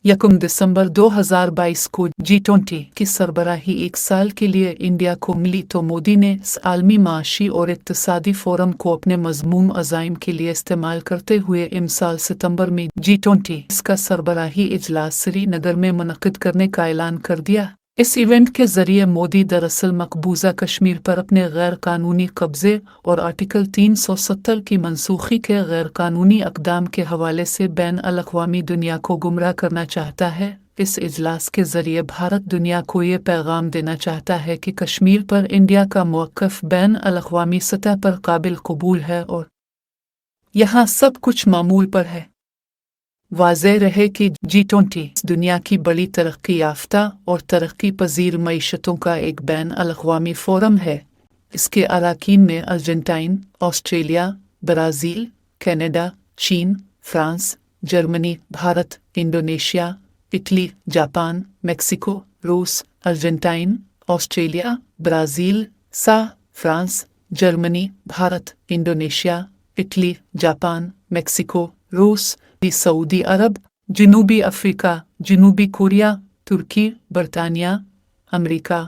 यकम दिसंबर 2022 को G20 की सरबराही एक साल के लिए इंडिया को मिली तो मोदी ने इस आलमी माशी और इक्तिसादी फोरम को अपने मज़मूम अज़ाइम के लिए इस्तेमाल करते हुए इमसाल सितंबर में G20 इसका सरबराही इजलास श्रीनगर में मुनक़िद करने का ऐलान कर दिया। इस इवेंट के ज़रिए मोदी दरअसल मकबूजा कश्मीर पर अपने गैर कानूनी कब्ज़े और आर्टिकल 370 की मनसूखी के गैर कानूनी अक़दाम के हवाले से बैन अल-अक़वामी दुनिया को गुमराह करना चाहता है। इस इजलास के ज़रिए भारत दुनिया को ये पैगाम देना चाहता है कि कश्मीर पर इंडिया का मौक़िफ़ बैन अल-अक़वामी सतह पर काबिल कबूल है और यहाँ सब कुछ मामूल पर है। वाज़ेह रहे कि G20 दुनिया की बड़ी तरक्की याफ्ता और तरक्की पजीर मईशतों का एक बैन अल-अक़वामी फोरम है। इसके अरकान में अर्जेंटीना, ऑस्ट्रेलिया, ब्राज़ील, कनाडा, चीन, France, Germany, Bharat, Indonesia, Italy, Japan, Mexico, रूस, Argentina, Australia, Brazil, France, Germany, Bharat, Indonesia, Italy, Japan, Mexico, रूस, सऊदी अरब, जनूबी अफ्रीका, जनूबी कोरिया, तुर्की, बरतानिया, अमेरिका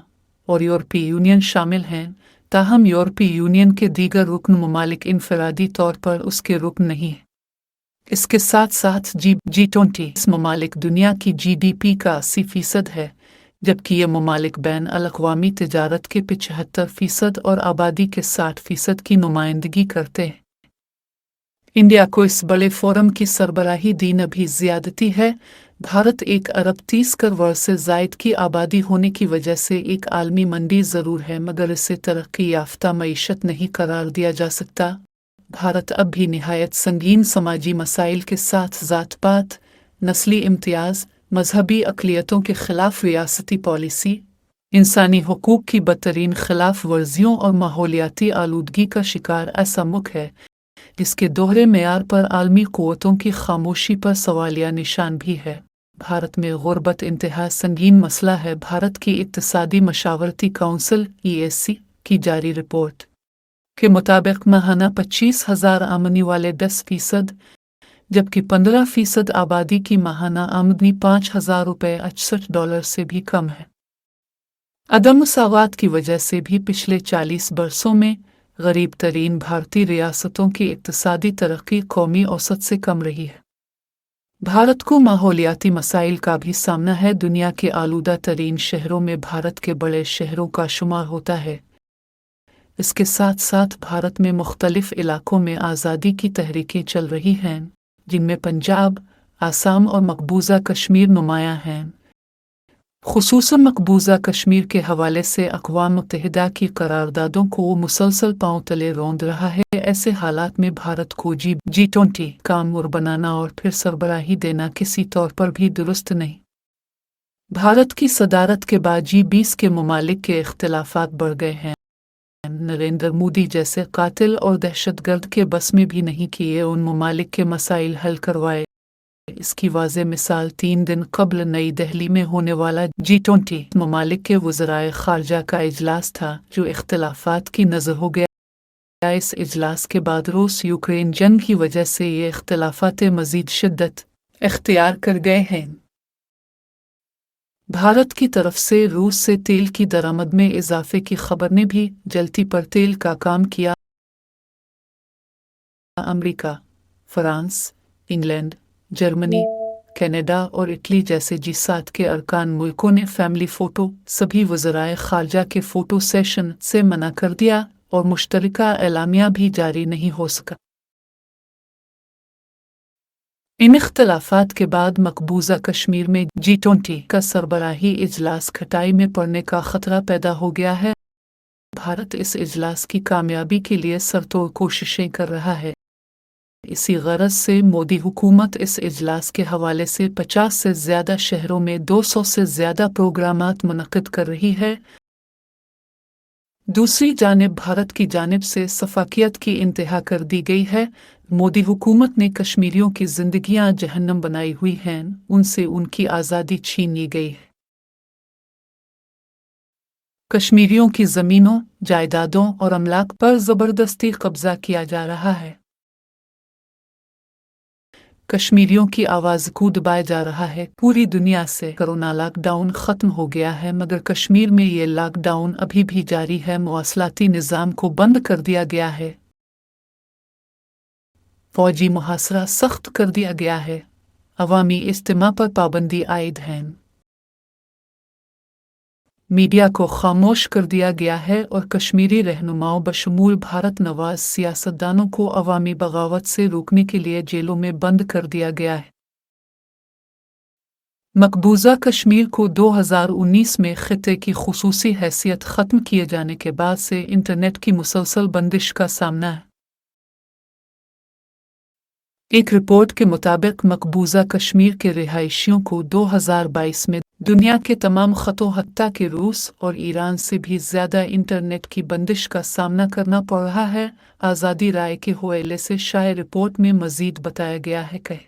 और यूरोपीय यूनियन शामिल हैं। ताहम यूरोपीय यूनियन के दीगर रुकन ममालिक इनफरादी तौर पर उसके रुकन नहीं हैं। इसके साथ साथ G20 ममालिक दुनिया की GDP का 80% है, जबकि ये ममालिक बैन अल-अक़वामी तिजारत के 75% और आबादी के 60% की नुमाइंदगी करते हैं। इंडिया को इस बड़े फोरम की सरबराही दीन अभी ज़्यादती है। भारत 1 अरब 30 करोड़ से ज़ायद की आबादी होने की वजह से एक आलमी मंडी ज़रूर है, मगर इसे तरक्की याफ्ता मईशत नहीं करार दिया जा सकता। भारत अब भी निहायत संगीन समाजी मसाइल के साथ ज़ात-पात, नस्ली इम्तियाज़, मजहबी अक़लियतों के ख़िलाफ़ रियासती पॉलिसी, इंसानी हुकूक की बदतरीन खिलाफ वर्जियों और माहौलियाती आलूदगी का शिकार ऐसा मुल्क है जिसके दोहरे मेयार पर आलमी क़ुव्वतों की खामोशी पर सवालिया निशान भी है। भारत में गुर्बत इंतहा संगीन मसला है। भारत की इक़्तिसादी मशावरती काउंसिल EAC की जारी रिपोर्ट के मुताबिक माहाना 25,000 आमदनी वाले 10%, जबकि 15% आबादी की माहाना आमदनी $5,000 से भी कम है। अदम मसावात की वजह से भी पिछले 40 बरसों में गरीब तरीन भारतीय रियासतों की इक़्तिसादी तरक्की कौमी औसत से कम रही है। भारत को माहौलियाती मसाइल का भी सामना है। दुनिया के आलूदा तरीन शहरों में भारत के बड़े शहरों का शुमार होता है। इसके साथ साथ भारत में मुख्तलिफ इलाकों में आज़ादी की तहरीकें चल रही हैं, जिनमें पंजाब, आसाम और मकबूजा कश्मीर नुमायां हैं। खुसूसन मकबूजा कश्मीर के हवाले से अक़वाम मुत्तहिदा की करारदादों को मुसलसल पांव तले रौंद रहा है। ऐसे हालात में भारत को G20 का अमूर बनाना और फिर सरबराही देना किसी तौर पर भी दुरुस्त नहीं। भारत की सदारत के बाद G20 के ममालिक के इख्तिलाफात बढ़ गए हैं। नरेंद्र मोदी जैसे कातिल और दहशतगर्द के बस में भी नहीं किए उन ममालिक के मसाइल हल करवाए। इसकी वाज़ेह मिसाल 3 दिन कबल नई दिल्ली में होने वाला G20 ममालिक के वज़राए ख़ारजा का इजलास था, जो इख्तिलाफात की नज़र हो गया। इस इजलास के बाद रूस यूक्रेन जंग की वजह से ये इख्तिलाफात मज़ीद शिद्दत इख्तियार कर गए हैं। भारत की तरफ से रूस से तेल की दरामद में इजाफे की खबर ने भी जलती पर तेल का काम किया। America, France, England, Germany, Canada और इटली जैसे G7 के अरकान मुल्कों ने फैमिली फ़ोटो सभी वज़राए ख़ारजा के फ़ोटो सेशन से मना कर दिया और मुश्तरका एलामिया भी जारी नहीं हो सका। इन इख्तिलाफ़ात के बाद मकबूजा कश्मीर में G20 का सरबराही इजलास खटाई में पड़ने का ख़तरा पैदा हो गया है। भारत इस इजलास की कामयाबी के लिए सरतोड़ कोशिशें कर रहा है। इसी गरज से मोदी हुकूमत इस इजलास के हवाले से 50 से ज़्यादा शहरों में 200 से ज़्यादा प्रोग्रामात मुनक़िद कर रही है। दूसरी जानिब भारत की जानिब से सफाकियत की इंतहा कर दी गई है। मोदी हुकूमत ने कश्मीरियों की ज़िंदगियां जहन्नम बनाई हुई हैं, उनसे उनकी आज़ादी छीन ली गई है। कश्मीरियों की ज़मीनों, जायदादों और अमलाक पर ज़बरदस्ती कब्ज़ा किया जा रहा है। कश्मीरियों की आवाज़ को दबाया जा रहा है। पूरी दुनिया से कोरोना लॉकडाउन ख़त्म हो गया है, मगर कश्मीर में ये लॉकडाउन अभी भी जारी है। मवासलाती निज़ाम को बंद कर दिया गया है, फौजी मुहासरा सख्त कर दिया गया है, अवामी इज्तिमा पर पाबंदी आयद है, मीडिया को खामोश कर दिया गया है और कश्मीरी रहनुमाओं बशमूल भारत नवाज सियासतदानों को अवामी बगावत से रोकने के लिए जेलों में बंद कर दिया गया है। मकबूजा कश्मीर को 2019 में खिते की खुसूसी हैसियत ख़त्म किए जाने के बाद से इंटरनेट की मुसलसल बंदिश का सामना है। एक रिपोर्ट के मुताबिक मकबूजा कश्मीर के रिहायशियों को 2022 में दुनिया के तमाम ख़तों हत्ता के रूस और ईरान से भी ज़्यादा इंटरनेट की बंदिश का सामना करना पड़ रहा है। आज़ादी राय के हवाले से शाये रिपोर्ट में मज़ीद बताया गया है कि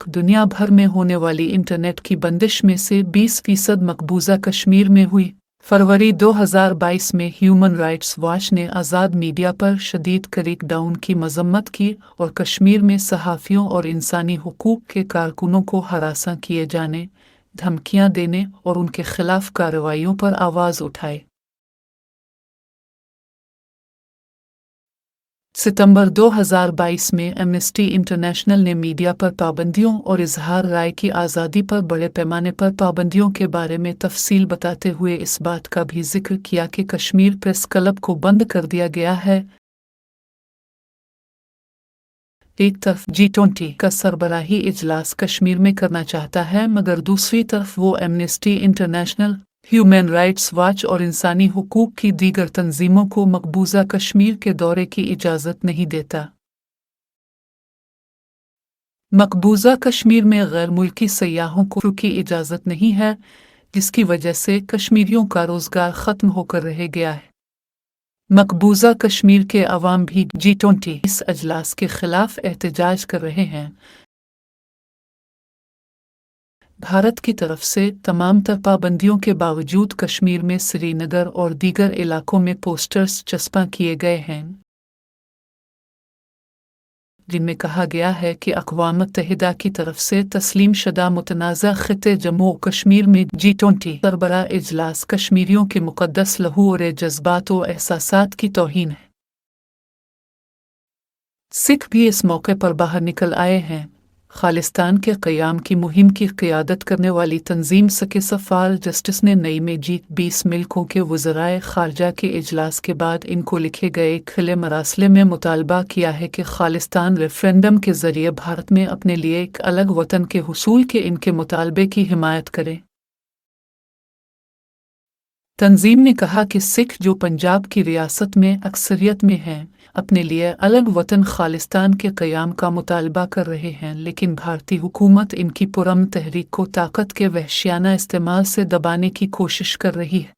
दुनिया भर में होने वाली इंटरनेट की बंदिश में से 20% मकबूजा कश्मीर में हुई। फरवरी 2022 में ह्यूमन राइट्स वॉच ने आज़ाद मीडिया पर शदीद क्रैकडाउन की मजम्मत की और कश्मीर में सहाफ़ियों और इंसानी हुकूक के कारकुनों को हरासा किए जाने, धमकियां देने और उनके खिलाफ कार्रवाइयों पर आवाज़ उठाई। सितंबर 2022 में एमनेस्टी इंटरनेशनल ने मीडिया पर पाबंदियों और इजहार राय की आज़ादी पर बड़े पैमाने पर पाबंदियों के बारे में तफसील बताते हुए इस बात का भी जिक्र किया कि कश्मीर प्रेस क्लब को बंद कर दिया गया है। एक तरफ G20 का सरबराही इजलास कश्मीर में करना चाहता है, मगर दूसरी तरफ वो amnesty international, human rights watch और इंसानी हुकूक की दीगर तंजीमों को मकबूजा कश्मीर के दौरे की इजाज़त नहीं देता। मकबूजा कश्मीर में गैर मुल्की सयाहों को की इजाज़त नहीं है, जिसकी वजह से कश्मीरियों का रोज़गार ख़त्म होकर रह गया है। मकबूजा कश्मीर के अवाम भी G20 इस अजलास के खिलाफ एहतजाज कर रहे हैं। भारत की तरफ से तमाम तर पाबंदियों के बावजूद कश्मीर में श्रीनगर और दीगर इलाकों में पोस्टर्स चस्पा किए गए हैं, जिनमें कहा गया है कि अक़वाम मुत्तहिदा की तरफ से तस्लीम शुदा मुतनाज़ा खिते जम्मू कश्मीर में G20 सरबराह इजलास कश्मीरियों के मुक़द्दस लहू और जज्बात व एहसासात की तौहीन है। सिख भी इस मौके पर बाहर निकल आए हैं। खालिस्तान के क़याम की मुहिम की क़यादत करने वाली तंजीम सके सफ़ार जस्टिस ने नई में G20 मुल्कों के वज़राए ख़ारजा के इजलास के बाद इनको लिखे गए खुले मरासले में मुतालबा किया है कि खालिस्तान रेफरेंडम के ज़रिए भारत में अपने लिए एक अलग वतन के हुसूल के इनके मुतालबे की हिमायत करे। तंजीम ने कहा कि सिख जो पंजाब की रियासत में अक्सरियत में हैं, अपने लिए अलग वतन खालिस्तान के क़याम का मुतालबा कर रहे हैं, लेकिन भारतीय हुकूमत इनकी पुरअमन तहरीक को ताकत के वहशियाना इस्तेमाल से दबाने की कोशिश कर रही है।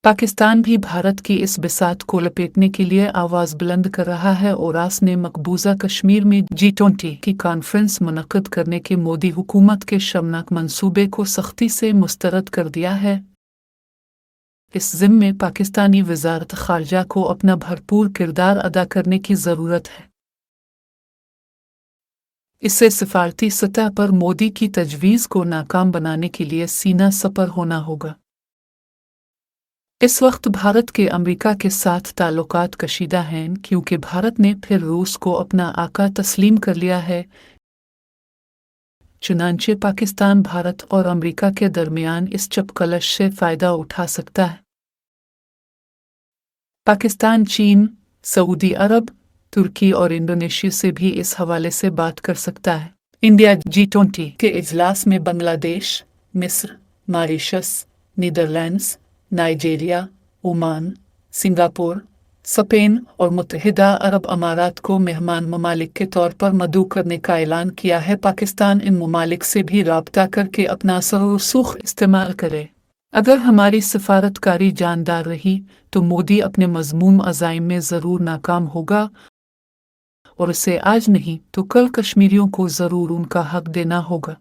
पाकिस्तान भी भारत की इस बिसात को लपेटने के लिए आवाज़ बुलंद कर रहा है। ओरास ने मकबूजा कश्मीर में G20 की कॉन्फ्रेंस मुनक़्क़िद करने के मोदी हुकूमत के शर्मनाक मंसूबे को सख्ती से मुस्तरद कर दिया है। इस ज़िम्मे में पाकिस्तानी वज़ारत ख़ारजा को अपना भरपूर किरदार अदा करने की ज़रूरत है। इससे सिफारती सतह पर मोदी की तजवीज़ को नाकाम बनाने के लिए सीना सपर होना होगा। इस वक्त भारत के अमेरिका के साथ ताल्लुकात कशीदा हैं, क्योंकि भारत ने फिर रूस को अपना आका तस्लीम कर लिया है। चुनांचे पाकिस्तान भारत और अमेरिका के दरमियान इस चपकलश से फ़ायदा उठा सकता है। पाकिस्तान चीन, सऊदी अरब, तुर्की और इंडोनेशिया से भी इस हवाले से बात कर सकता है। इंडिया G20 के इजलास में बांग्लादेश, मिस्र, Mauritius, Netherlands, Nigeria, Oman, Singapore, Spain और मुत्तहिदा अरब अमारात को मेहमान ममालिक के तौर पर मदऊ करने का ऐलान किया है। पाकिस्तान इन ममालिक से भी राब्ता करके अपना असर-ओ-रसूख इस्तेमाल करे। अगर हमारी सफारतकारी जानदार रही तो मोदी अपने मज़मूम अज़ाइम में ज़रूर नाकाम होगा, और उसे आज नहीं तो कल कश्मीरियों को ज़रूर उनका हक देना होगा।